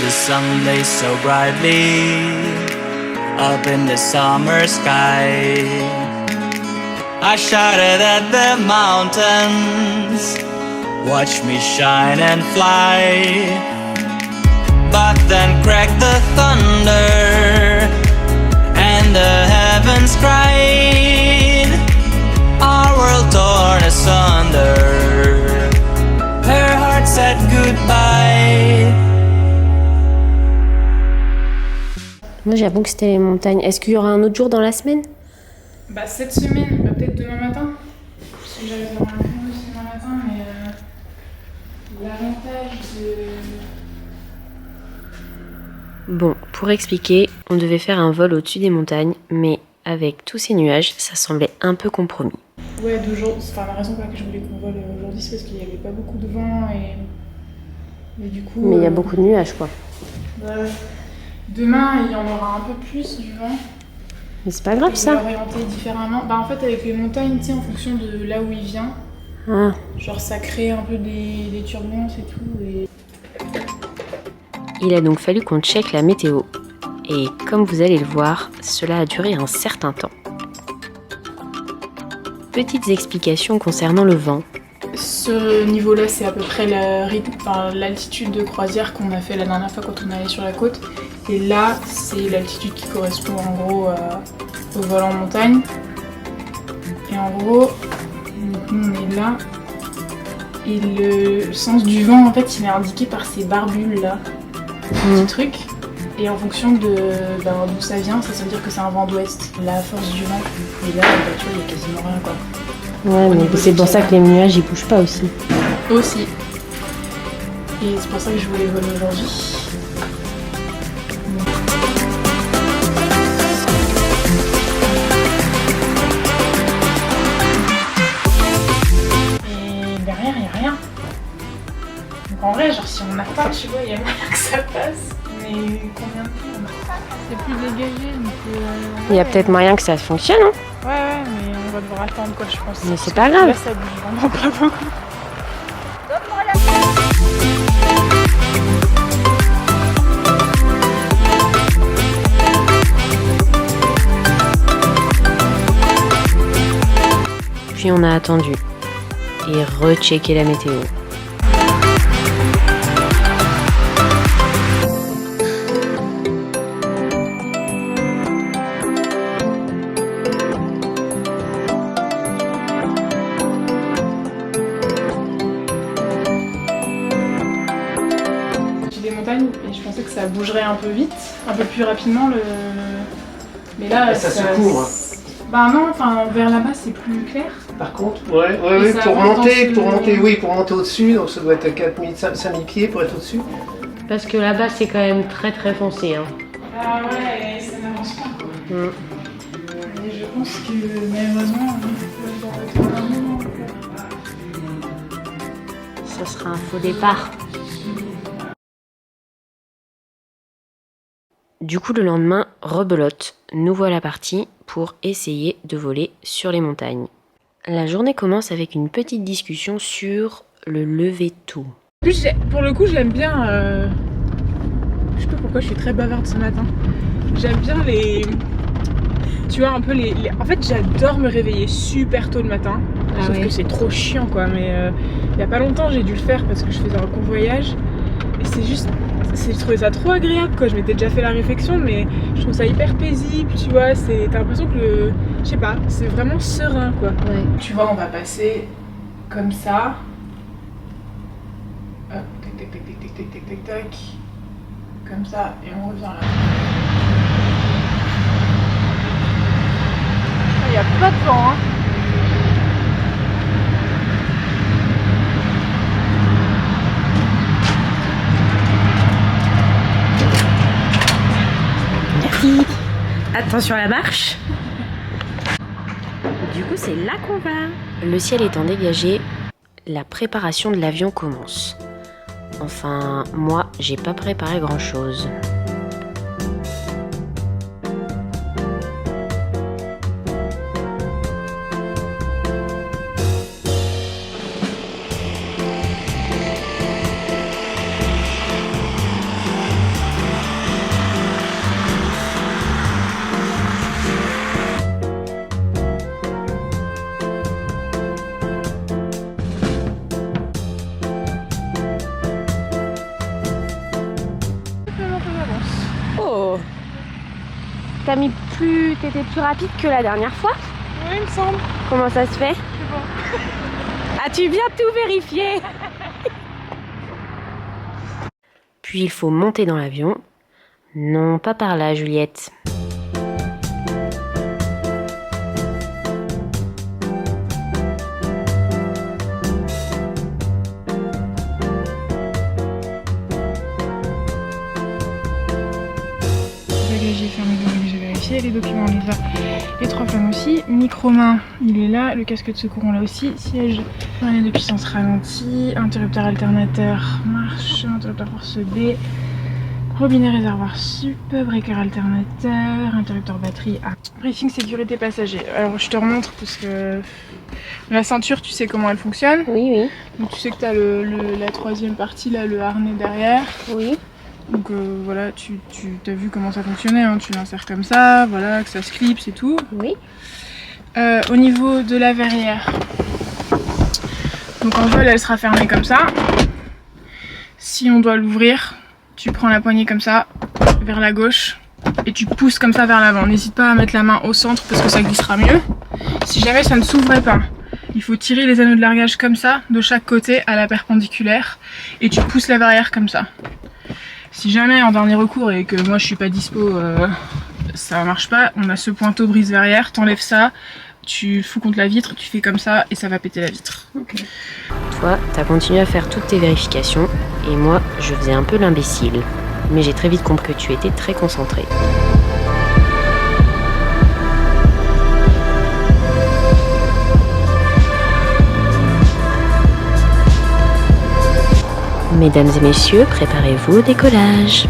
The sun blazed so brightly up in the summer sky. I shouted at the mountains, watch me shine and fly. But then cracked the thunder, and the heavens cried. Our world torn asunder, her heart said goodbye. Moi j'avoue que c'était les montagnes. Est-ce qu'il y aura un autre jour dans la semaine? Bah cette semaine, bah, peut-être demain matin. Si j'arrive à avoir un créneau aussi demain matin, mais l'avantage de... Bon, pour expliquer, on devait faire un vol au-dessus des montagnes, mais avec tous ces nuages, ça semblait un peu compromis. Ouais, d'aujourd'hui, enfin la raison pour laquelle je voulais qu'on vole aujourd'hui, c'est parce qu'il n'y avait pas beaucoup de vent et du coup... Mais il y a beaucoup de nuages quoi. Bah, demain, il y en aura un peu plus du vent. Mais c'est pas grave Il ça. va orienter différemment. Bah en fait avec les montagnes, tu sais, en fonction de là où il vient, Ah. genre ça crée un peu des turbulences et tout. Et... Il a donc fallu qu'on check la météo. Et comme vous allez le voir, cela a duré un certain temps. Petites explications concernant le vent. Ce niveau-là, c'est à peu près l'altitude de croisière qu'on a fait la dernière fois quand on allait sur la côte. Et là, c'est l'altitude qui correspond en gros au vol en montagne. Et en gros, on est là. Et le sens du vent, en fait, il est indiqué par ces barbules là. Petit truc. Et en fonction de d'où ça vient, ça veut dire que c'est un vent d'ouest. La force du vent. Et là, tu vois, il y a quasiment rien quoi. Ouais, mais c'est pour ça que les nuages ils bougent pas aussi. Aussi. Et c'est pour ça que je voulais voler aujourd'hui. Et derrière, il n'y a rien. Donc en vrai, genre si on attend, tu vois, il y a moyen que ça passe. Mais combien de temps? C'est plus dégagé, donc... Il y a peut-être moyen que ça fonctionne, hein? Ouais, mais on va devoir attendre quoi, je pense. Mais c'est pas grave. Là, ça bouge vraiment pas beaucoup. Puis on a attendu et rechecké la météo. Des montagnes et je pensais que ça bougerait un peu vite, un peu plus rapidement mais là ça se couvre. Bah non, enfin vers là-bas c'est plus clair. Par contre, ouais, pour monter au-dessus, donc ça doit être à 5000 pieds pour être au-dessus. Parce que là-bas c'est quand même très foncé, hein. Ah ouais, ça n'avance pas quoi. Et je pense que malheureusement, on va attendre un moment. Ça sera un faux départ. Du coup, le lendemain, rebelote, nous voilà partis pour essayer de voler sur les montagnes. La journée commence avec une petite discussion sur le lever tôt. Pour le coup, je l'aime bien. Je sais pas pourquoi je suis très bavarde ce matin. J'aime bien tu vois, un peu En fait, j'adore me réveiller super tôt le matin. Sauf que c'est trop chiant quoi. Mais il y a pas longtemps, j'ai dû le faire parce que je faisais un convoyage. Et c'est juste. Je trouvais ça trop agréable quoi, je m'étais déjà fait la réflexion mais je trouve ça hyper paisible, tu vois, t'as l'impression que je sais pas, c'est vraiment serein quoi. Ouais. Tu vois, on va passer comme ça. Hop, tac tac tac tac tac tac tac tac tac. Comme ça et on revient là. Il n'y a pas de vent hein. Attention à la marche. Du coup, c'est là qu'on va. Le ciel étant dégagé, la préparation de l'avion commence. Enfin, moi, j'ai pas préparé grand-chose. T'étais plus rapide que la dernière fois? Oui, il me semble. Comment ça se fait? C'est bon. As-tu bien tout vérifié? Puis il faut monter dans l'avion. Non, pas par là, Juliette. J'ai fermé le bagage, j'ai vérifié. Les documents, on les a. Les 3 flammes aussi. Micro-main, il est là. Le casque de secours, on l'a aussi. Siège, relais de puissance ralenti. Interrupteur alternateur, marche. Interrupteur force B. Robinet réservoir sup. Breaker alternateur. Interrupteur batterie A. Briefing sécurité passager. Alors, je te remontre parce que la ceinture, tu sais comment elle fonctionne. Oui, oui. Donc, tu sais que tu as la 3e partie, là, le harnais derrière. Oui. Donc voilà, tu as vu comment ça fonctionnait, hein. Tu l'insères comme ça, voilà, que ça se clipse et tout. Oui. Au niveau de la verrière, donc en vol elle sera fermée comme ça. Si on doit l'ouvrir, tu prends la poignée comme ça, vers la gauche, et tu pousses comme ça vers l'avant. N'hésite pas à mettre la main au centre parce que ça glissera mieux. Si jamais ça ne s'ouvrait pas, il faut tirer les anneaux de largage comme ça, de chaque côté à la perpendiculaire, et tu pousses la verrière comme ça. Si jamais en dernier recours et que moi je suis pas dispo, ça marche pas, on a ce pointeau brise verrière, t'enlèves ça, tu fous contre la vitre, tu fais comme ça et ça va péter la vitre. Okay. Toi, t'as continué à faire toutes tes vérifications et moi, je faisais un peu l'imbécile. Mais j'ai très vite compris que tu étais très concentré. Mesdames et messieurs, préparez-vous au décollage.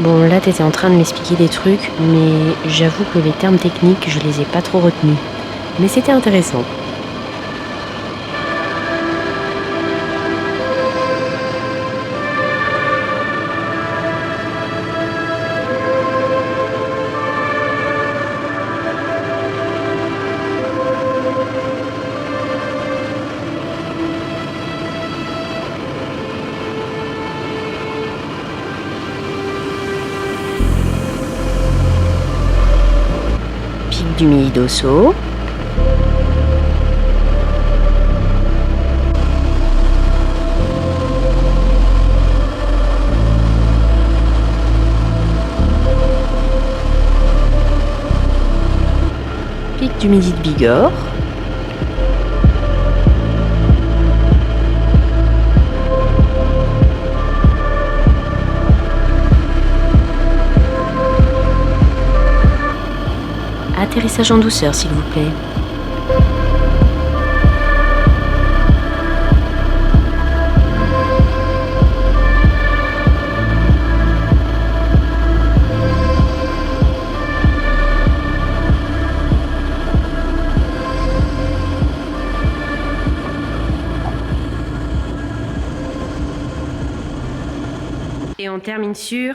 Bon, là, t'étais en train de m'expliquer des trucs, mais j'avoue que les termes techniques, je les ai pas trop retenus. Mais c'était intéressant. Du Midi d'Osso. Pic du Midi de Bigorre. Atterrissage en douceur, s'il vous plaît. Et on termine sur